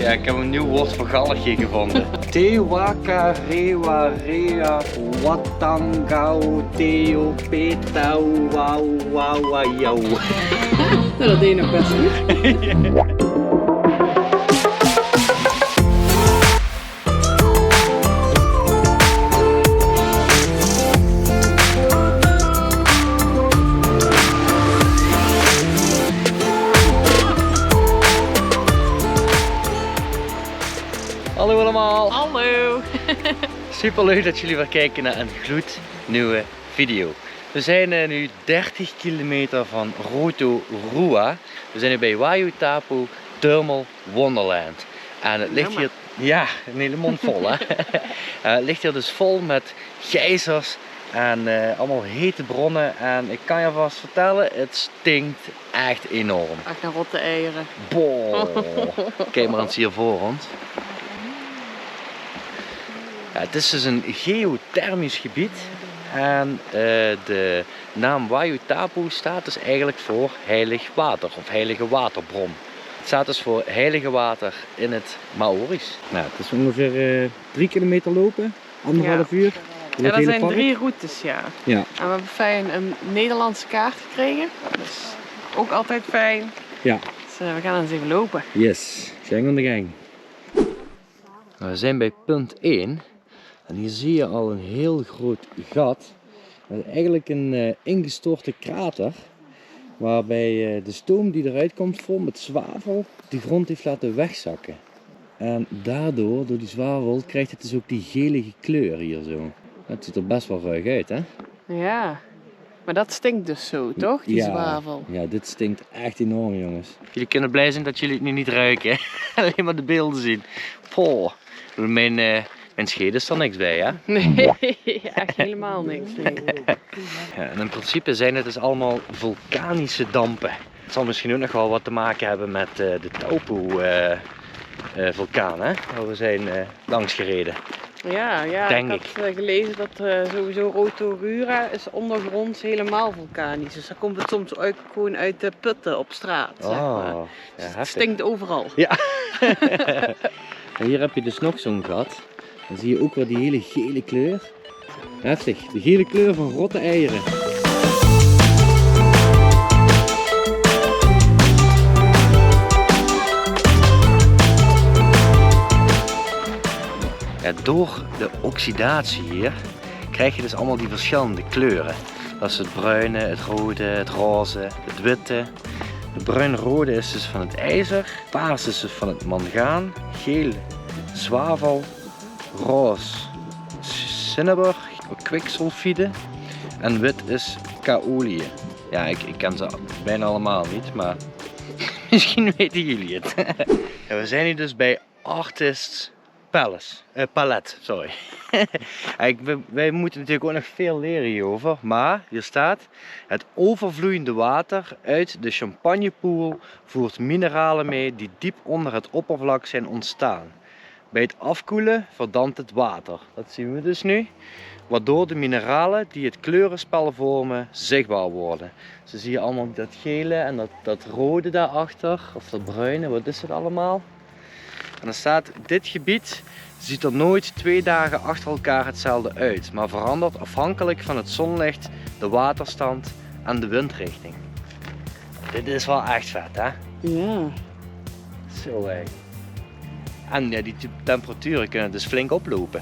Ja, ik heb een nieuw woord voor galgje gevonden. Te waka rewa rea watangau teo petau wau wau jou. Nou, dat deed je nog best goed. Hallo allemaal! Hallo! Super leuk dat jullie weer kijken naar een gloednieuwe video. We zijn nu 30 kilometer van Rotorua. We zijn nu bij Waiutapu Thermal Wonderland. En het ligt hier, ja, een hele mond vol hè. Het ligt hier dus vol met geysers en allemaal hete bronnen. En ik kan je vast vertellen, het stinkt echt enorm. Echt naar rotte eieren. Boah. Kijk maar eens hier voor ons. Ja, het is dus een geothermisch gebied en de naam Waiutapu staat dus eigenlijk voor heilig water of heilige waterbron. Het staat dus voor heilige water in het Maori's. Nou, het is ongeveer 3 kilometer lopen, 1,5 uur. Ja, dat zijn 3 routes, ja. Ja. En we hebben fijn een Nederlandse kaart gekregen. Dus ook altijd fijn. Ja. Dus we gaan eens even lopen. Yes, gang on the gang. We zijn bij punt 1 en hier zie je al een heel groot gat. Dat is eigenlijk een ingestorte krater waarbij de stoom die eruit komt vol met zwavel de grond heeft laten wegzakken. En daardoor, door die zwavel, krijgt het dus ook die gelige kleur hier zo. Het ziet er best wel ruig uit hè? Ja. Maar dat stinkt dus zo, toch? Die zwavel. Ja, dit stinkt echt enorm jongens. Jullie kunnen blij zijn dat jullie het nu niet ruiken. Alleen maar de beelden zien. Poh. Mijn schede is er niks bij, hè? Nee, echt helemaal niks. Nee. Ja, en in principe zijn het dus allemaal vulkanische dampen. Het zal misschien ook nog wel wat te maken hebben met de Taupo-vulkaan, hè? Waar we zijn langs gereden. Ja, Denk ik had gelezen dat sowieso Rotorua is ondergronds helemaal vulkanisch. Dus daar komt het soms ook gewoon uit de putten op straat. Zeg maar. Ja, Het heftig. stinkt overal. Ja. En hier heb je dus nog zo'n gat. Dan zie je ook weer die hele gele kleur. Heftig, de gele kleur van rotte eieren. Ja, door de oxidatie hier krijg je dus allemaal die verschillende kleuren. Dat is het bruine, het rode, het roze, het witte. De bruin-rode is dus van het ijzer, paars is dus van het mangaan, geel zwavel, roze cinnabar, kwiksulfide en wit is kaolie. Ja, ik ken ze bijna allemaal niet, maar misschien weten jullie het. Ja, we zijn hier dus bij Artists Palette, sorry. Wij moeten natuurlijk ook nog veel leren hierover, maar hier staat: het overvloeiende water uit de champagnepoel voert mineralen mee die diep onder het oppervlak zijn ontstaan. Bij het afkoelen verdampt het water, dat zien we dus nu, waardoor de mineralen die het kleurenspel vormen zichtbaar worden. Zo zie je allemaal dat gele en dat rode daarachter, of dat bruine, wat is het allemaal? En dan staat: dit gebied ziet er nooit 2 dagen achter elkaar hetzelfde uit, maar verandert afhankelijk van het zonlicht, de waterstand en de windrichting. Dit is wel echt vet hè? Ja. Zo hé. En ja, die temperaturen kunnen dus flink oplopen.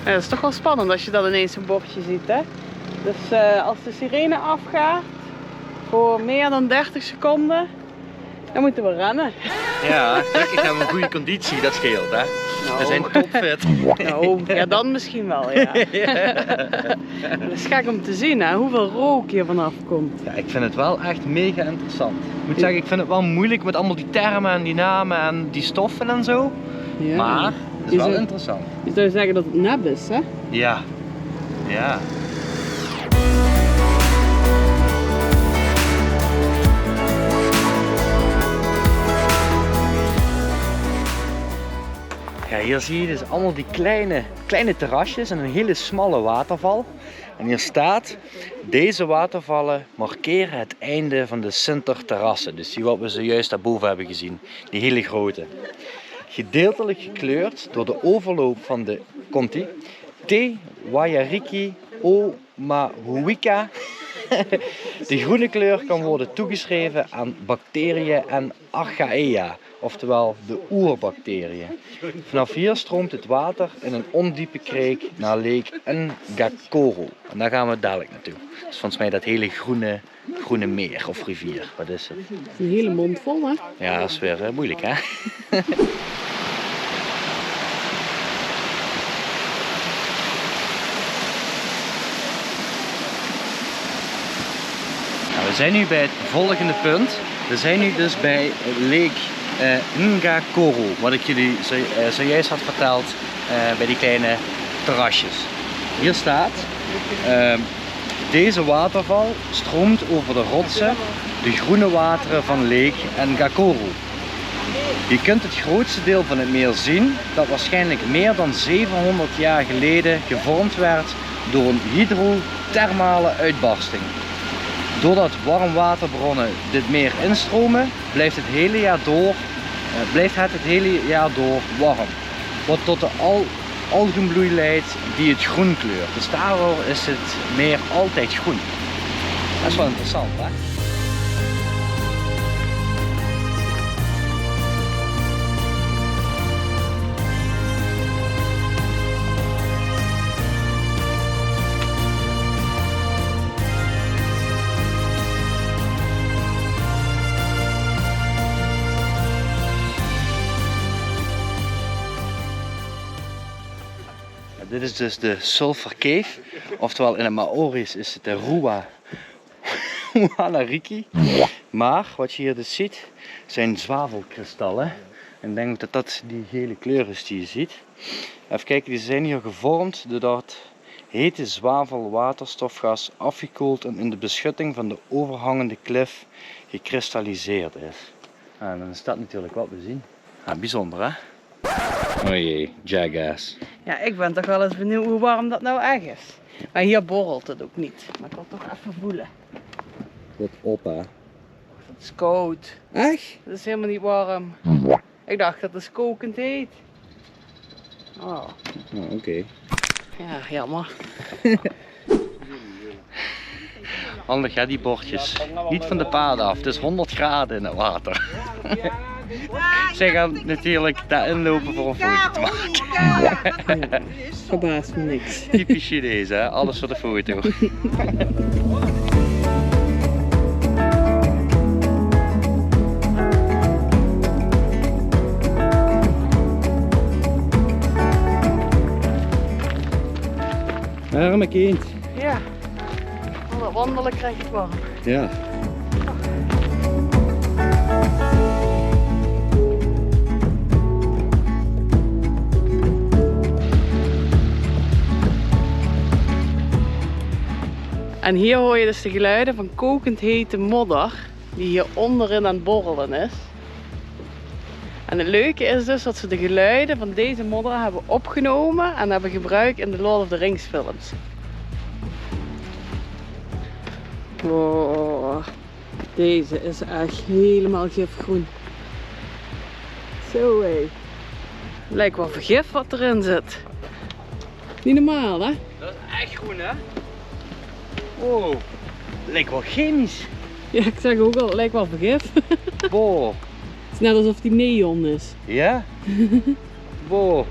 Ja, dat is toch wel spannend als je dat ineens een bordje ziet, hè? Dus als de sirene afgaat voor meer dan 30 seconden, dan moeten we rennen. Ja, gelukkig hebben we een goede conditie, dat scheelt hè. We zijn topfit. Nou, ja, dan misschien wel, ja. Dat is gek om te zien, hè, hoeveel rook hier vanaf komt. Ja, ik vind het wel echt mega interessant. Ik moet zeggen, ik vind het wel moeilijk met allemaal die termen en die namen en die stoffen en zo. Ja. Maar het is wel interessant. Je zou zeggen dat het nep is, hè? Ja. Ja. Ja, hier zie je dus allemaal die kleine terrasjes en een hele smalle waterval. En hier staat, deze watervallen markeren het einde van de Sinterterrassen. Dus die wat we zojuist daarboven hebben gezien. Die hele grote. Gedeeltelijk gekleurd door de overloop van de, komt-ie, Te Waiariki o Mahuika. De groene kleur kan worden toegeschreven aan bacteriën en archaea, oftewel de oerbacteriën. Vanaf hier stroomt het water in een ondiepe kreek naar Lake Ngakoro. En daar gaan we dadelijk naartoe. Dat is volgens mij dat hele groene meer of rivier. Wat is het? Een hele mond vol, hè? Ja, dat is weer moeilijk, hè? We zijn nu bij het volgende punt. We zijn nu dus bij Lake Ngakoro, wat ik jullie zojuist had verteld bij die kleine terrasjes. Hier staat, deze waterval stroomt over de rotsen, de groene wateren van Lake Ngakoro. Je kunt het grootste deel van het meer zien, dat waarschijnlijk meer dan 700 jaar geleden gevormd werd door een hydrothermale uitbarsting. Doordat warmwaterbronnen dit meer instromen, blijft het het hele jaar door warm. Wat tot de algenbloei leidt die het groen kleurt. Dus daardoor is het meer altijd groen. Dat is wel interessant, hè? Dit is dus de Sulphur Cave, oftewel in het Maori's is het de Ruanariki. Maar wat je hier dus ziet, zijn zwavelkristallen. En ik denk dat dat die gele kleur is die je ziet. Even kijken, die zijn hier gevormd doordat hete zwavelwaterstofgas afgekoeld en in de beschutting van de overhangende klif gekristalliseerd is. En dan is dat natuurlijk wat we zien. Bijzonder, hè? Oh jee, jackass. Ja, ik ben toch wel eens benieuwd hoe warm dat nou echt is. Maar hier borrelt het ook niet. Maar ik wil toch even voelen. Wat op, hè? Dat is koud. Echt? Dat is helemaal niet warm. Ik dacht dat het kokend heet. Oh. Oké. Ja, jammer. Handig, hè, die bordjes. Niet van de paden af. Het is 100 graden in het water. Zij gaan natuurlijk daarin lopen voor een foto te maken. Verbaast me niks. Typisch Chinees, hè? Alles voor de foto. Arme kind. Ja. Alle wandelen krijg ik warm. Ja. En hier hoor je dus de geluiden van kokend hete modder die hier onderin aan het borrelen is. En het leuke is dus dat ze de geluiden van deze modder hebben opgenomen en hebben gebruikt in de Lord of the Rings films. Wow, deze is echt helemaal gifgroen. Zo hé. Lijkt wel vergif wat erin zit. Niet normaal, hè? Dat is echt groen, hè? Wow, lijkt wel chemisch. Ja, ik zeg ook al, het lijkt wel vergif. Wow. Het is net alsof die neon is. Ja? Wow.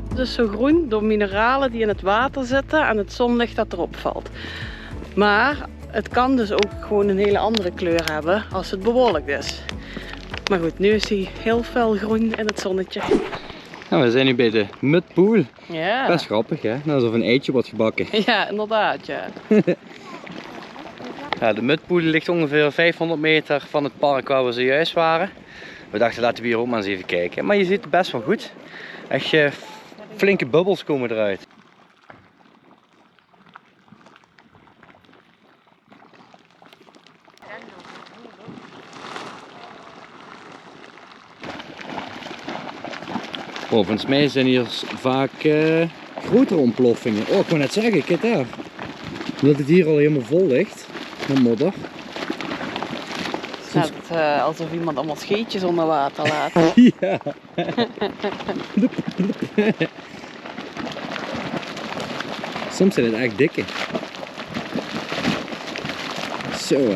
Het is zo groen door mineralen die in het water zitten en het zonlicht dat erop valt. Maar het kan dus ook gewoon een hele andere kleur hebben als het bewolkt is. Maar goed, nu is hij heel fel groen in het zonnetje. Nou, we zijn nu bij de mudpool. Ja. Best grappig, hè? Net alsof een eitje wordt gebakken. Ja, inderdaad, ja. Ja, de mudpool ligt ongeveer 500 meter van het park waar we zojuist waren. We dachten laten we hier ook maar eens even kijken. Maar je ziet het best wel goed. Echt flinke bubbels komen eruit. volgens mij zijn hier vaak grotere ontploffingen. Oh, ik wou net zeggen, kijk daar. Omdat het hier al helemaal vol ligt met modder. Het is net alsof iemand allemaal scheetjes onder water laat. Ja. Soms zijn het echt dikke. Zo hè.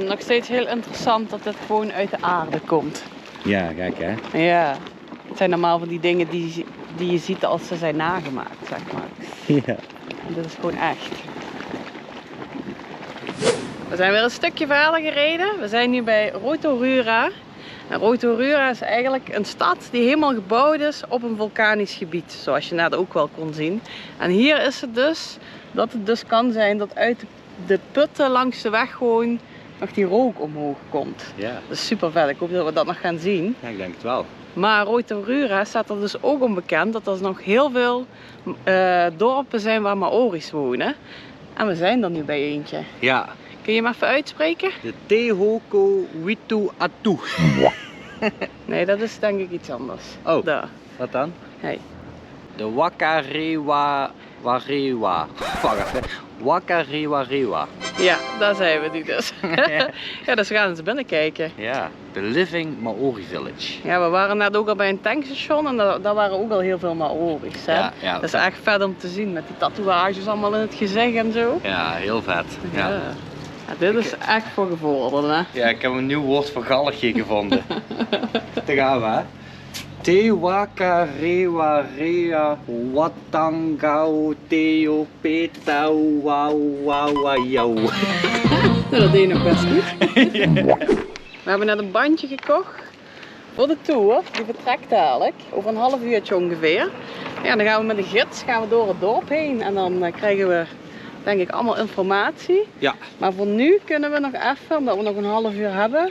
Nog steeds heel interessant dat het gewoon uit de aarde komt. Ja, kijk hè. Ja, het zijn normaal van die dingen die je ziet als ze zijn nagemaakt, zeg maar. Ja. En dit is gewoon echt. We zijn weer een stukje verder gereden. We zijn nu bij Rotorua. En Rotorua is eigenlijk een stad die helemaal gebouwd is op een vulkanisch gebied. Zoals je net ook wel kon zien. En hier is het dus dat het dus kan zijn dat uit de putten langs de weg gewoon nog die rook omhoog komt. Ja. Dat is super vet. Ik hoop dat we dat nog gaan zien. Ja, ik denk het wel. Maar Rotorua staat er dus ook onbekend dat er nog heel veel dorpen zijn waar Maori's wonen. En we zijn er nu bij eentje. Ja. Kun je hem even uitspreken? De Tehoko Witu Atu. Nee, dat is denk ik iets anders. Oh, Daar. wat dan? Hey. De Wakarewa Warewa. Fuck even. Wakarewarewa. Ja, daar zijn we nu dus. Ja, dus we gaan eens binnen kijken. Ja, The Living Maori Village. Ja, we waren net ook al bij een tankstation en daar waren ook al heel veel Maori's. Hè? Ja, ja, dat is echt vet om te zien met die tatoeages allemaal in het gezicht en zo. Ja, heel vet. Ja. Ja. Ja, dit is echt voor gevorderden, hè? Ja, ik heb een nieuw woord voor galligje gevonden. Daar gaan we, hè. Te wakarewa rea watangao teo petau wauwauwau. Nou, dat deed je nog best goed. We hebben net een bandje gekocht voor de tour. Die vertrekt dadelijk, over een half uurtje ongeveer. Ja, dan gaan we met de gids door het dorp heen en dan krijgen we denk ik allemaal informatie. Ja. Maar voor nu kunnen we nog even, omdat we nog een half uur hebben,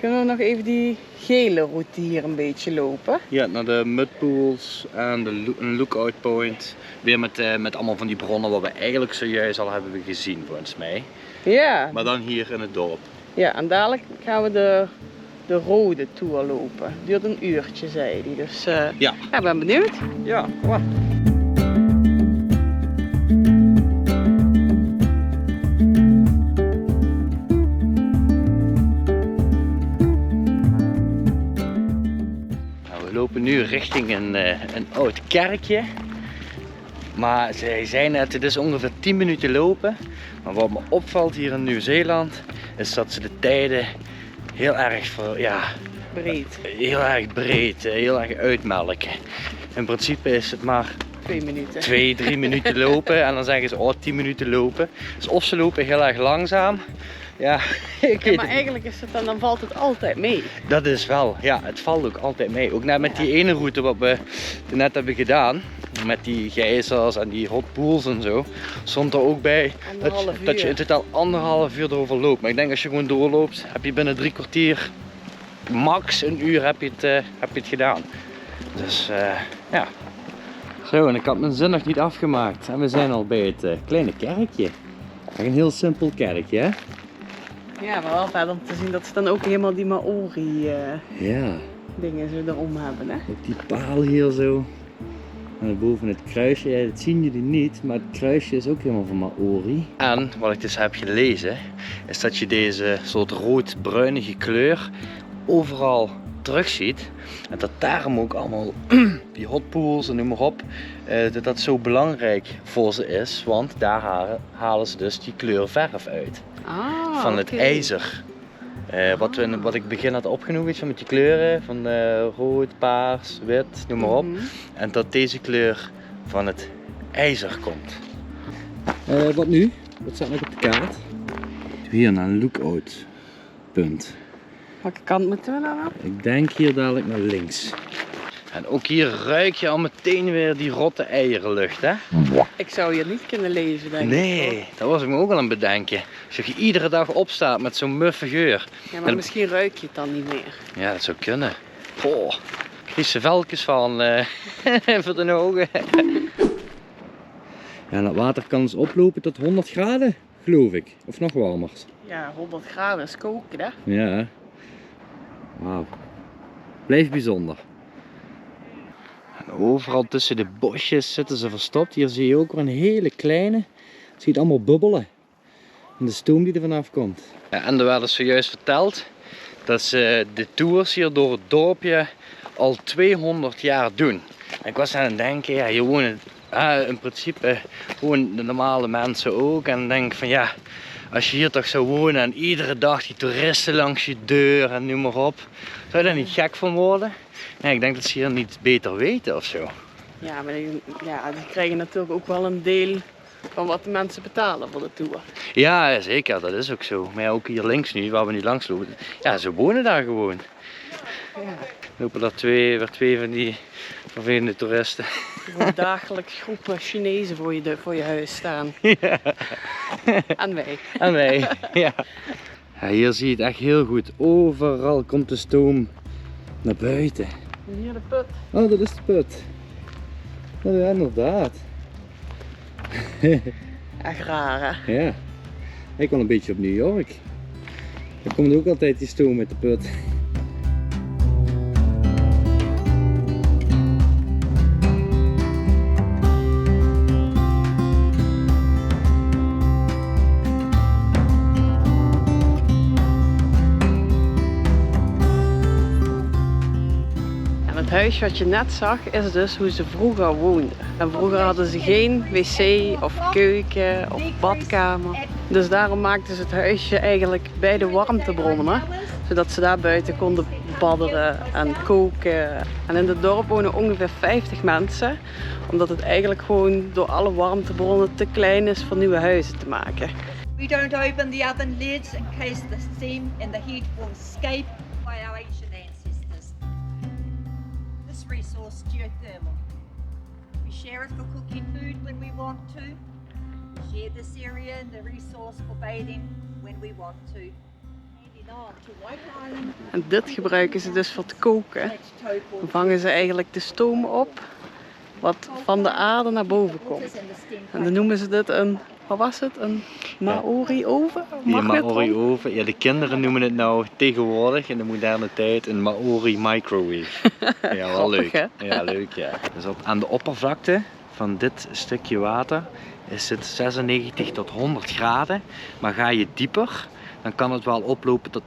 kunnen we nog even die gele route hier een beetje lopen. Ja, naar de mudpools en een lookout point. Weer met allemaal van die bronnen wat we eigenlijk zojuist al hebben gezien volgens mij. Ja. Maar dan hier in het dorp. Ja, en dadelijk gaan we de rode tour lopen. Duurt een uurtje, zei hij. Dus ja, ik ben benieuwd. Ja, wat? We lopen nu richting een oud kerkje. Maar zij zei net, het is ongeveer 10 minuten lopen. Maar wat me opvalt hier in Nieuw-Zeeland, is dat ze de tijden heel erg Breed. heel erg breed, heel erg uitmelken. In principe is het maar 2 minuten. 2-3 minuten lopen en dan zeggen ze 10 minuten lopen. Dus of ze lopen heel erg langzaam. Ja, ik weet Maar het. eigenlijk is het dan valt het altijd mee. Dat is wel, ja, het valt ook altijd mee. Ook net met die ene route wat we net hebben gedaan, met die gijzers en die hot pools en zo, stond er ook bij dat je in totaal 1,5 uur erover loopt. Maar ik denk als je gewoon doorloopt, heb je binnen 3 kwartier, max een uur heb je het gedaan. Dus ja. Zo, en ik had mijn zin nog niet afgemaakt en we zijn al bij het kleine kerkje. Een heel simpel kerkje, hè? Ja, maar wel vet om te zien dat ze dan ook helemaal die Maori Ja. dingen zo erom hebben, hè? Ook die paal hier zo. En boven het kruisje, ja, dat zien jullie niet, maar het kruisje is ook helemaal van Maori. En wat ik dus heb gelezen, is dat je deze soort rood-bruinige kleur overal terugziet. En dat daarom ook allemaal die hotpools en noem maar op, dat dat zo belangrijk voor ze is. Want daar halen ze dus die kleur verf uit. Van het ijzer. Wat ik begin had opgenoemd, weet je, met die kleuren van rood, paars, wit, noem maar op. En dat deze kleur van het ijzer komt. Wat nu? Wat staat nog op de kaart? Hier naar een lookout punt. Welke kant moeten we dan op? Ik denk hier dadelijk naar links. En ook hier ruik je al meteen weer die rotte eierenlucht, hè? Ik zou hier niet kunnen leven, denk ik. Nee, dat was ik me ook al aan het bedenken. Als je iedere dag opstaat met zo'n muffe geur. Ja, maar misschien ruik je het dan niet meer. Ja, dat zou kunnen. Goh, ik krijg er velkens van voor de ogen. Ja, dat water kan dus oplopen tot 100 graden, geloof ik. Of nog warmer. Ja, 100 graden is koken, hè? Ja. Wauw. Blijft bijzonder. Overal tussen de bosjes zitten ze verstopt. Hier zie je ook weer een hele kleine. Je ziet allemaal bubbelen. En de stoom die er vanaf komt. Ja, en er werd dus zojuist verteld dat ze de tours hier door het dorpje al 200 jaar doen. En ik was aan het denken, ja, hier wonen in principe gewoon de normale mensen ook. En dan denk ik van ja, als je hier toch zou wonen en iedere dag die toeristen langs je deur en noem maar op. Zou je daar niet gek van worden? Ja, ik denk dat ze hier niet beter weten of zo. Ja, maar die krijgen natuurlijk ook wel een deel van wat de mensen betalen voor de tour. Ja, zeker, dat is ook zo. Maar ja, ook hier links nu, waar we nu langs lopen, ja, ze wonen daar gewoon. Ja. Lopen daar weer twee van die vervelende toeristen. Gewoon dagelijks groepen Chinezen voor je huis staan. Ja. En wij. En wij, ja. Ja. Hier zie je het echt heel goed. Overal komt de stoom naar buiten. En hier de put. Oh, dat is de put. Ja, inderdaad. Echt raar, hè? Ja. Ik wil een beetje op New York. Daar komt ook altijd die stoom met de put. Het huisje wat je net zag is dus hoe ze vroeger woonden. En vroeger hadden ze geen wc of keuken of badkamer. Dus daarom maakten ze het huisje eigenlijk bij de warmtebronnen. Zodat ze daar buiten konden badderen en koken. En in het dorp wonen ongeveer 50 mensen. Omdat het eigenlijk gewoon door alle warmtebronnen te klein is voor nieuwe huizen te maken. We don't open the oven lids in case the steam and the heat will escape by our ancient ancestors. This resource, geothermal. We share it for cooking food when we want to. We share this area and the resource for bathing when we want to. En dit gebruiken ze dus voor het koken. Dan vangen ze eigenlijk de stoom op wat van de aarde naar boven komt. En dan noemen ze dit een, wat was het? Een Maori-oven? Ja, Maori-oven. Ja, de kinderen noemen het nou tegenwoordig in de moderne tijd een Maori microwave. Ja, wel leuk. Hè? Ja, leuk, ja. Dus aan de oppervlakte van dit stukje water is het 96 tot 100 graden. Maar ga je dieper, dan kan het wel oplopen tot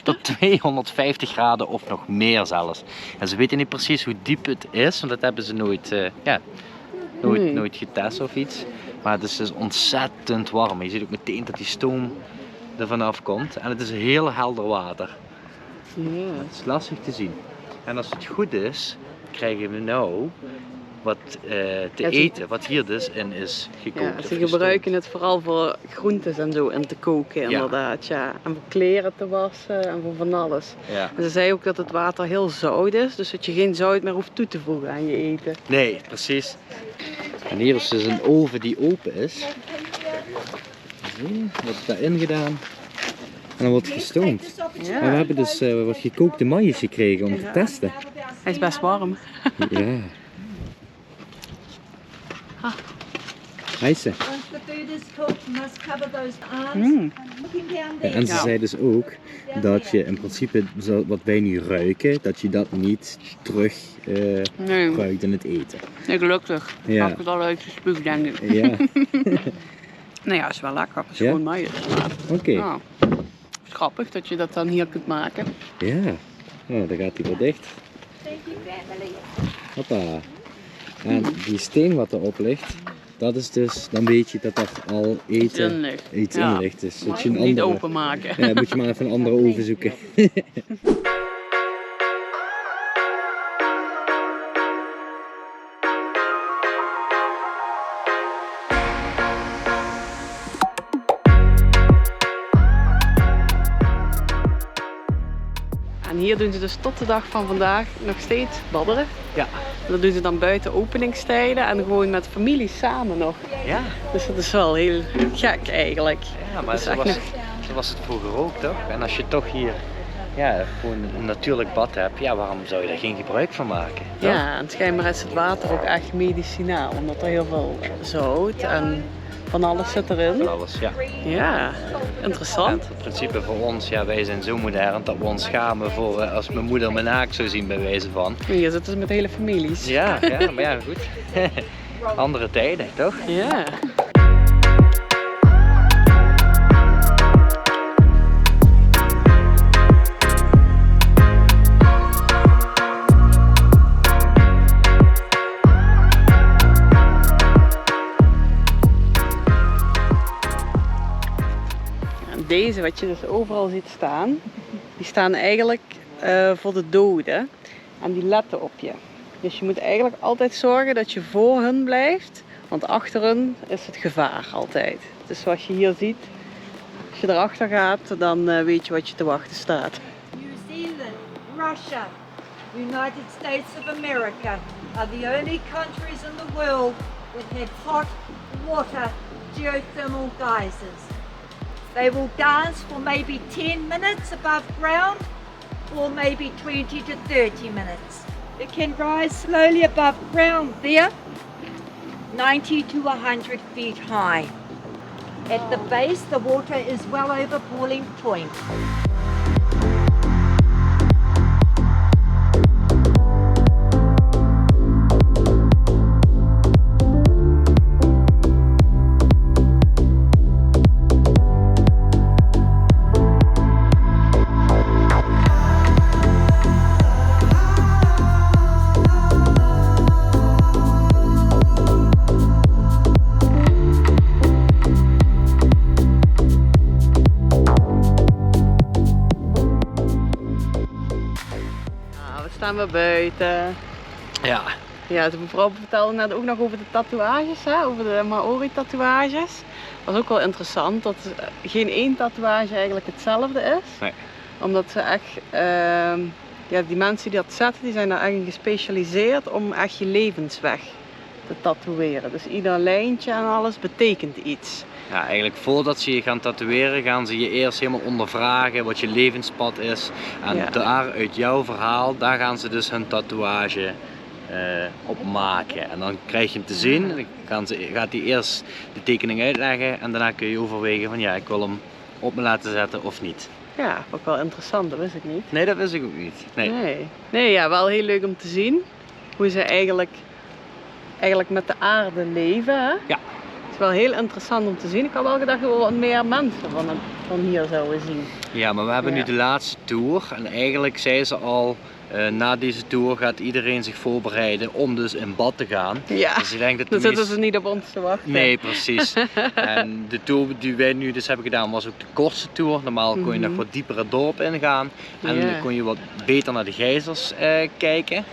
tot 250 graden of nog meer zelfs. En ze weten niet precies hoe diep het is, want dat hebben ze nooit getest of iets. Maar het is dus ontzettend warm. Je ziet ook meteen dat die stoom er vanaf komt. En het is heel helder water. Ja. Het is lastig te zien. En als het goed is, krijgen we nou wat te eten, wat hier dus in is gekookt. Ja, ze gebruiken het vooral voor groentes en zo in te koken inderdaad. Ja. En voor kleren te wassen en voor van alles. Ja. En ze zei ook dat het water heel zout is, dus dat je geen zout meer hoeft toe te voegen aan je eten. Nee, precies. En hier is dus een oven die open is. Zie je, wordt daarin gedaan. En dan wordt gestoomd. Ja. En we hebben dus wat gekookte maïs gekregen om te testen. Hij is best warm. Ja. Hijsen. Once the food is cooked, you must cover those arms. Looking down Ja, there. en ze zei dus ook dat je in principe wat wij nu ruiken, dat je dat niet terug Nee, ruikt in het eten. gelukkig. Ja. Mag ik het al uit de spuug, denk ik. Ja, Nou ja, is wel lekker. Het is Ja? gewoon maïs. oké. Ja. Het is grappig dat je dat dan hier kunt maken. Ja, nou, dan gaat hij weer dicht. Thank you, family. Hoppa. En die steen wat erop ligt, dat is dus, dan weet je dat er al eten iets in ligt. Dus dat je een Niet andere, openmaken. ja, moet je maar even een andere oven zoeken. En hier doen ze dus tot de dag van vandaag nog steeds badderen. Ja. En dat doen ze dan buiten openingstijden en gewoon met familie samen nog. Ja, Dus dat is wel heel gek eigenlijk. ja, maar Dat is zo echt was het vroeger ook, toch? En als je toch hier gewoon een natuurlijk bad hebt, ja, waarom zou je daar geen gebruik van maken? toch? Ja, en schijnbaar is het water ook echt medicinaal, omdat er heel veel zout en Van alles zit erin. Van alles, ja. Ja, En interessant. het principe voor ons, ja, wij zijn zo modern dat we ons schamen voor als mijn moeder mijn haak zou zien bij wijze van. Hier zitten ze met hele families. Ja, maar ja, goed. Andere tijden, toch? Ja. Deze, wat je dus overal ziet staan, die staan eigenlijk voor de doden en die letten op je. Dus je moet eigenlijk altijd zorgen dat je voor hun blijft, want achter hun is het gevaar altijd. Dus zoals je hier ziet, als je erachter gaat, dan weet je wat je te wachten staat. New Zealand, Russia, United States of America are the only countries in the world that have hot water geothermal geysers. They will dance for maybe 10 minutes above ground or maybe 20 to 30 minutes. It can rise slowly above ground there, 90 to 100 feet high. At the base, the water is well over boiling point. Staan we buiten. Ja. Ja, de mevrouw vertelde net ook nog over de tatoeages, hè? Over de Maori tatoeages. Dat was ook wel interessant dat geen één tatoeage eigenlijk hetzelfde is. Nee. Omdat ze echt, ja, die mensen die dat zetten, die zijn daar echt in gespecialiseerd om echt je levensweg te tatoeëren. Dus ieder lijntje en alles betekent iets. Ja, eigenlijk voordat ze je gaan tatoeëren, gaan ze je eerst helemaal ondervragen wat je levenspad is. En Ja. daar uit jouw verhaal, daar gaan ze dus hun tatoeage op maken. En dan krijg je hem te zien, dan gaat hij eerst de tekening uitleggen en daarna kun je overwegen van ja, ik wil hem op me laten zetten of niet. Ja, ook wel interessant, dat wist ik niet. Nee, dat wist ik ook niet. Nee, ja, wel heel leuk om te zien hoe ze eigenlijk met de aarde leven. Hè? Ja. Het is wel heel interessant om te zien. Ik had wel gedacht dat we wat meer mensen van hier zouden zien. Ja, maar we hebben nu de laatste tour en eigenlijk zei ze al, na deze tour gaat iedereen zich voorbereiden om dus in bad te gaan. Ja, Dus ik denk dat dan de zitten meest- ze niet op ons te wachten. Nee, precies. En de tour die wij nu dus hebben gedaan was ook de kortste tour. Normaal kon je nog wat dieper het dorp ingaan en Ja. dan kon je wat beter naar de geysers kijken.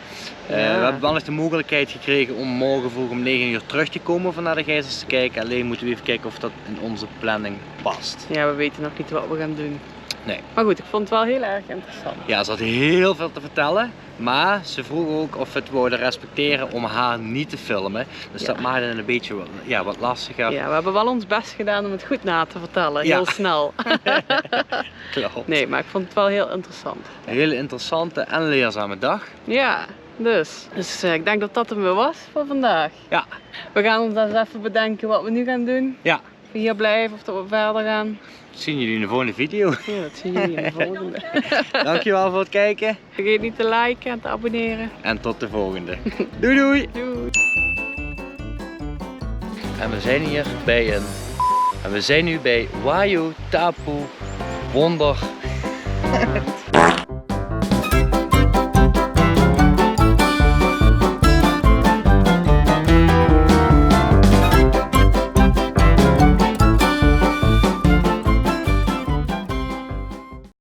We hebben wel nog de mogelijkheid gekregen om morgen vroeg om 9 uur terug te komen om naar de geysers te kijken. Alleen moeten we even kijken of dat in onze planning past. Ja, we weten nog niet wat we gaan doen. Nee. Maar goed, ik vond het wel heel erg interessant. Ja, ze had heel veel te vertellen, maar ze vroeg ook of we het wouden respecteren om haar niet te filmen. Dus dat maakte het een beetje wat lastiger. Ja, we hebben wel ons best gedaan om het goed na te vertellen, Ja. heel snel. Klopt. Nee, maar ik vond het wel heel interessant. Een hele interessante en leerzame dag. Ja, dus ik denk dat dat hem weer was voor vandaag. Ja. We gaan ons eens even bedenken wat we nu gaan doen. Ja. Of we hier blijven of dat we verder gaan. Zien jullie in de volgende video. Ja, dat zien jullie in de volgende. Dankjewel voor het kijken Vergeet niet te liken en te abonneren. en tot de volgende. Doei doei! Doei! En we zijn nu bij Wayu Tapu Wonder.